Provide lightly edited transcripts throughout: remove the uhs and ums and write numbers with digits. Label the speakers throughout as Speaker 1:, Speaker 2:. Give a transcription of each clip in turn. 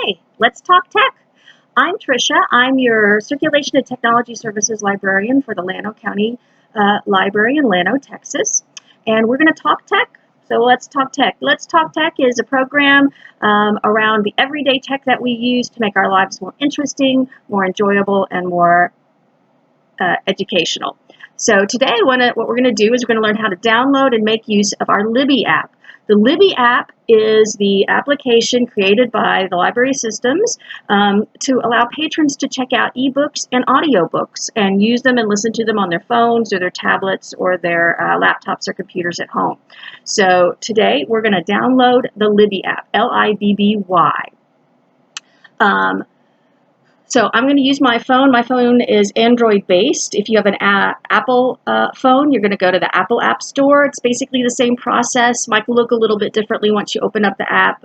Speaker 1: Hi, let's talk tech. I'm Tricia. I'm your Circulation and Technology Services librarian for the Llano County Library in Llano, Texas. And we're going to talk tech. So let's talk tech. Let's Talk Tech is a program around the everyday tech that we use to make our lives more interesting, more enjoyable, and more educational. So today what we're going to do is we're going to learn how to download and make use of our Libby app. The Libby app is the application created by the library systems to allow patrons to check out ebooks and audiobooks and use them and listen to them on their phones or their tablets or their laptops or computers at home. So today we're going to download the Libby app, L-I-B-B-Y. So I'm going to use my phone. My phone is Android based. If you have an Apple phone, you're going to go to the Apple App Store. It's basically the same process. Might look a little bit differently once you open up the app,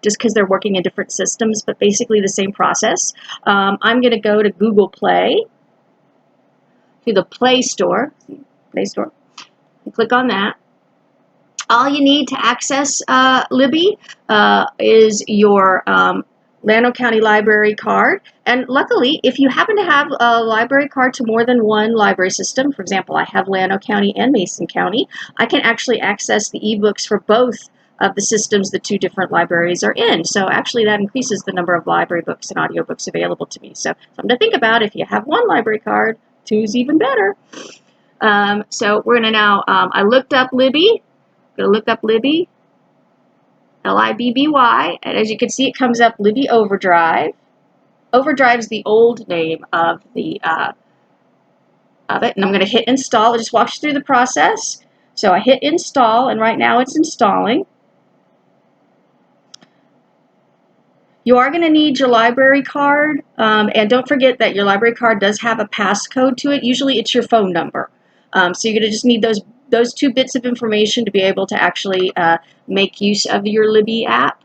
Speaker 1: just because they're working in different systems, but basically the same process. I'm going to go to Google Play, to the Play Store, and click on that. All you need to access Libby is your Llano County Library card, and luckily if you happen to have a library card to more than one library system, for example I have Llano County and Mason County, I can actually access the ebooks for both of the systems the two different libraries are in. So actually that increases the number of library books and audiobooks available to me. So something to think about. If you have one library card, two's even better. So we're going to now, I looked up Libby, L-I-B-B-Y, and as you can see it comes up Libby Overdrive. Overdrive's the old name of it, and I'm going to hit install. I'll just walk you through the process. So I hit install, and right now it's installing. You are going to need your library card, and don't forget that your library card does have a passcode to it. Usually it's your phone number. So you're going to just need those two bits of information to be able to actually make use of your Libby app.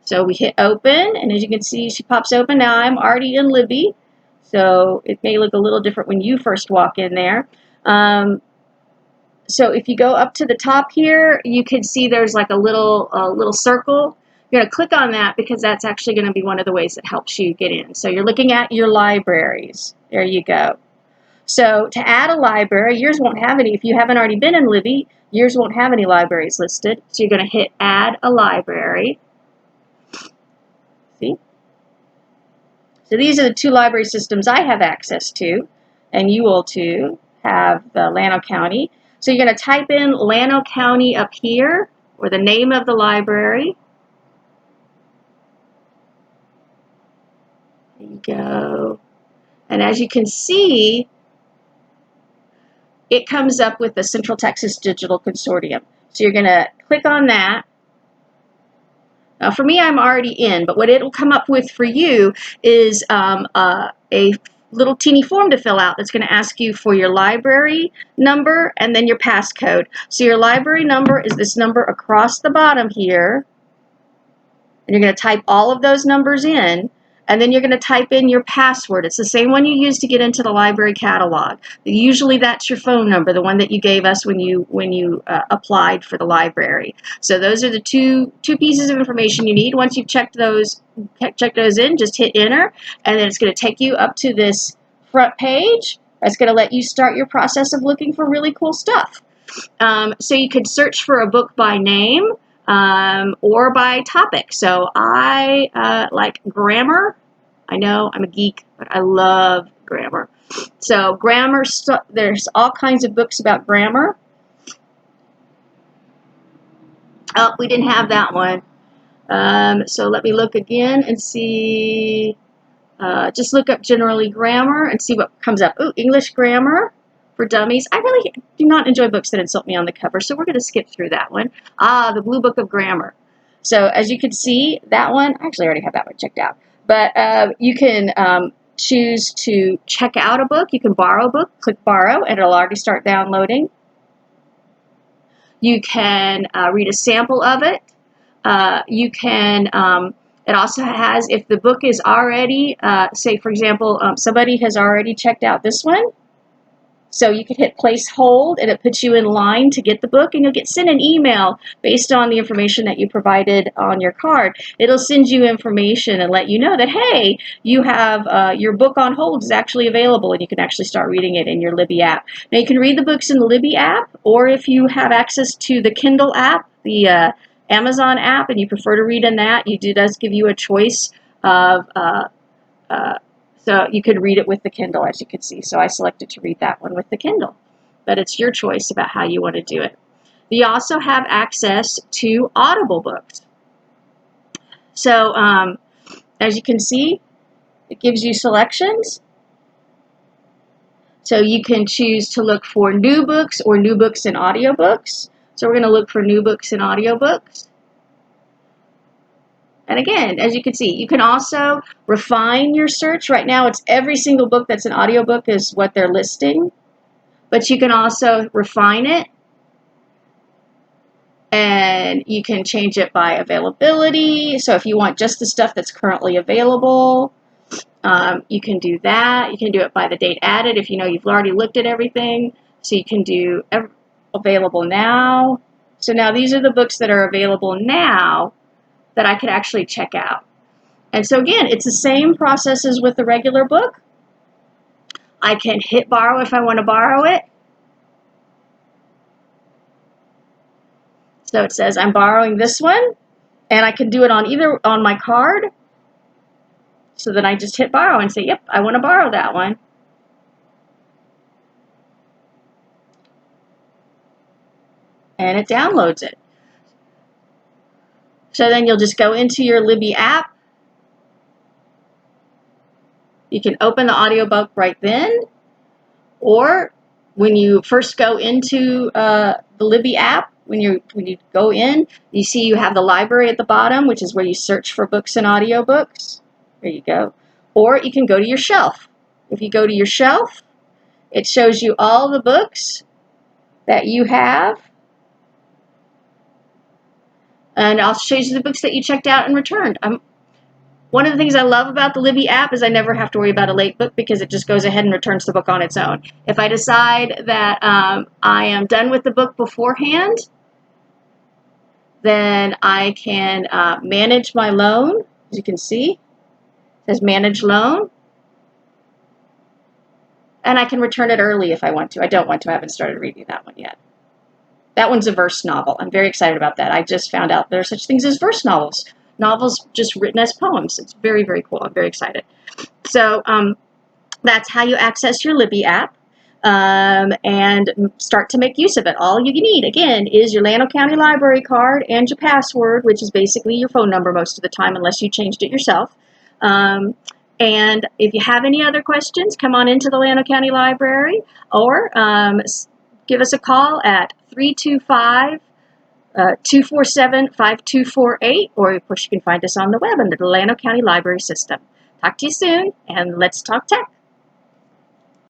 Speaker 1: So we hit open, and as you can see, she pops open. Now I'm already in Libby, so it may look a little different when you first walk in there. So if you go up to the top here, you can see there's like a little circle. You're going to click on that because that's actually going to be one of the ways that helps you get in. So you're looking at your libraries. There you go. So to add a library, yours won't have any. If you haven't already been in Libby, yours won't have any libraries listed. So you're going to hit add a library. See? So these are the two library systems I have access to, and you will too have the Llano County. So you're going to type in Llano County up here, or the name of the library. There you go. And as you can see, it comes up with the Central Texas Digital Consortium. So you're going to click on that. Now for me, I'm already in, but what it will come up with for you is a little teeny form to fill out that's going to ask you for your library number and then your passcode. So your library number is this number across the bottom here, and you're going to type all of those numbers in. And then you're going to type in your password. It's the same one you use to get into the library catalog. Usually that's your phone number, the one that you gave us when you applied for the library. So those are the two pieces of information you need. Once you've checked those in, just hit enter, and then it's going to take you up to this front page. That's going to let you start your process of looking for really cool stuff. So you could search for a book by name. Or by topic. So I like grammar. I know I'm a geek, but I love grammar. So grammar, there's all kinds of books about grammar. Oh, we didn't have that one. So let me look again and see. Just look up generally grammar and see what comes up. Ooh, English grammar for dummies. I really do not enjoy books that insult me on the cover, so we're going to skip through that one. The Blue Book of Grammar. So as you can see, that one, I actually already have that one checked out, but you can choose to check out a book. You can borrow a book, click borrow, and it'll already start downloading. You can read a sample of it. You can, it also has, if the book is already, say for example, somebody has already checked out this one, So you could hit place hold, and it puts you in line to get the book, and you'll get sent an email based on the information that you provided on your card. It'll send you information and let you know that, hey, you have your book on hold is actually available, and you can actually start reading it in your Libby app. Now, you can read the books in the Libby app, or if you have access to the Kindle app, the Amazon app, and you prefer to read in that, it does give you a choice of so you could read it with the Kindle, as you can see. So I selected to read that one with the Kindle. But it's your choice about how you want to do it. You also have access to Audible books. So as you can see, it gives you selections. So you can choose to look for new books or new books and audiobooks. So we're going to look for new books and audiobooks. And again, as you can see, you can also refine your search. Right now, it's every single book that's an audiobook is what they're listing. But you can also refine it. And you can change it by availability. So if you want just the stuff that's currently available, you can do that. You can do it by the date added if you know you've already looked at everything. So you can do available now. So now these are the books that are available now that I could actually check out. And so again, it's the same process as with the regular book. I can hit borrow if I want to borrow it. So it says I'm borrowing this one, and I can do it on either on my card. So then I just hit borrow and say, yep, I want to borrow that one. And it downloads it. So then you'll just go into your Libby app. You can open the audiobook right then, or when you first go into the Libby app, when you go in, you see you have the library at the bottom, which is where you search for books and audiobooks. There you go. Or you can go to your shelf. If you go to your shelf, it shows you all the books that you have. And it also shows you the books that you checked out and returned. One of the things I love about the Libby app is I never have to worry about a late book because it just goes ahead and returns the book on its own. If I decide that I am done with the book beforehand, then I can manage my loan. As you can see, it says manage loan. And I can return it early if I want to. I don't want to. I haven't started reading that one yet. That one's a verse novel. I'm very excited about that. I just found out there are such things as verse novels. Novels just written as poems. It's very, very cool. I'm very excited. So that's how you access your Libby app and start to make use of it. All you need, again, is your Llano County Library card and your password, which is basically your phone number most of the time, unless you changed it yourself. And if you have any other questions, come on into the Llano County Library or give us a call at 325-247-5248, or of course you can find us on the web under the Llano County Library System. Talk to you soon, and let's talk tech.